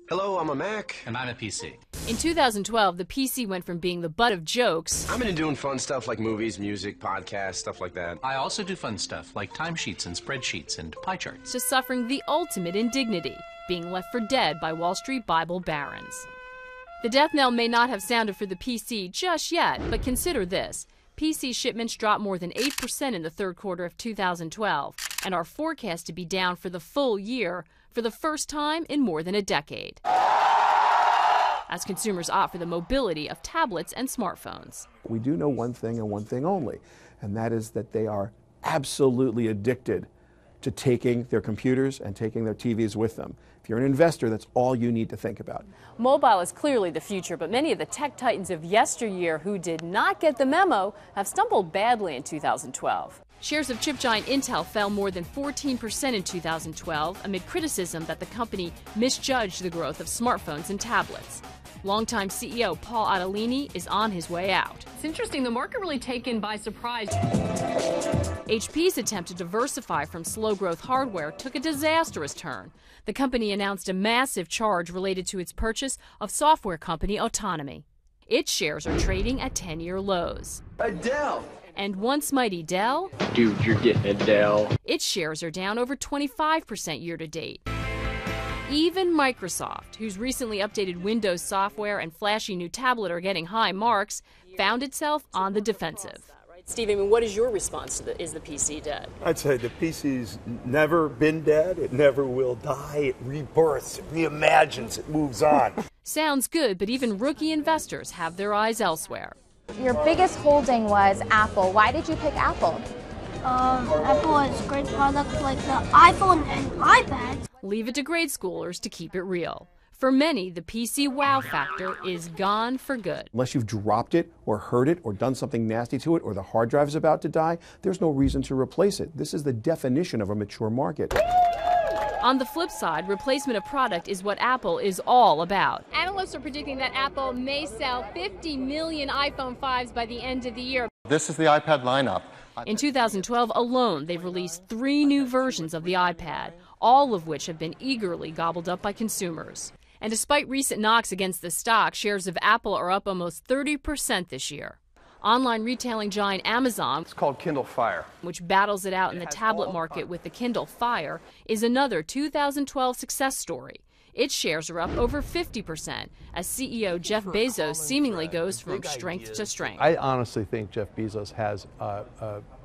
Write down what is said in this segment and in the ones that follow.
Hello, I'm a Mac. And I'm a PC. In 2012, the PC went from being the butt of jokes. I'm into doing fun stuff like movies, music, podcasts, stuff like that. I also do fun stuff like timesheets and spreadsheets and pie charts. To suffering the ultimate indignity, being left for dead by Wall Street Bible barons. The death knell may not have sounded for the PC just yet, but consider this. PC shipments dropped more than 8% in the third quarter of 2012 and are forecast to be down for the full year for the first time in more than a decade, as consumers opt for the mobility of tablets and smartphones. We do know one thing and one thing only, and that is that they are absolutely addicted to taking their computers and taking their TVs with them. If you're an investor, that's all you need to think about. Mobile is clearly the future, but many of the tech titans of yesteryear who did not get the memo have stumbled badly in 2012. Shares of chip giant Intel fell more than 14% in 2012 amid criticism that the company misjudged the growth of smartphones and tablets. Longtime CEO Paul Otellini is on his way out. It's interesting, the market really taken by surprise. HP's attempt to diversify from slow-growth hardware took a disastrous turn. The company announced a massive charge related to its purchase of software company Autonomy. Its shares are trading at 10-year lows. Dell! And once mighty Dell, dude, you're getting a Dell. Its shares are down over 25% year-to-date. Even Microsoft, whose recently updated Windows software and flashy new tablet are getting high marks, found itself on the defensive. Steve, I mean, what is your response to is the PC dead? I'd say the PC's never been dead. It never will die. It rebirths, it reimagines, it moves on. Sounds good, but even rookie investors have their eyes elsewhere. Your biggest holding was Apple. Why did you pick Apple? Apple has great products like the iPhone and iPad. Leave it to grade schoolers to keep it real. For many, the PC wow factor is gone for good. Unless you've dropped it or hurt it or done something nasty to it or the hard drive is about to die, there's no reason to replace it. This is the definition of a mature market. On the flip side, replacement of product is what Apple is all about. Analysts are predicting that Apple may sell 50 million iPhone 5s by the end of the year. This is the iPad lineup. In 2012 alone, they've released 3 new versions of the iPad, all of which have been eagerly gobbled up by consumers. And despite recent knocks against the stock, shares of Apple are up almost 30% this year. Online retailing giant Amazon, it's called Kindle Fire, which battles it out in the tablet market with the Kindle Fire, is another 2012 success story. Its shares are up over 50% as CEO Jeff Bezos seemingly goes from strength to strength. I honestly think Jeff Bezos has a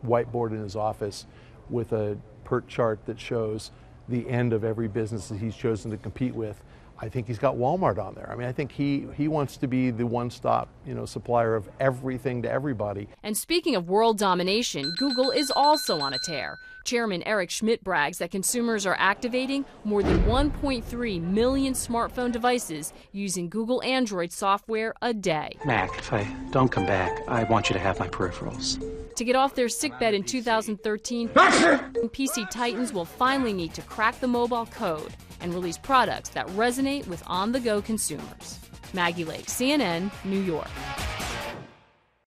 whiteboard in his office with a PERT chart that shows the end of every business that he's chosen to compete with. I think he's got Walmart on there. I mean, I think he wants to be the one-stop, supplier of everything to everybody. And speaking of world domination, Google is also on a tear. Chairman Eric Schmidt brags that consumers are activating more than 1.3 million smartphone devices using Google Android software a day. Mac, if I don't come back, I want you to have my peripherals. To get off their sickbed in 2013, PC titans will finally need to crack the mobile code and release products that resonate with on-the-go consumers. Maggie Lake, CNN, New York.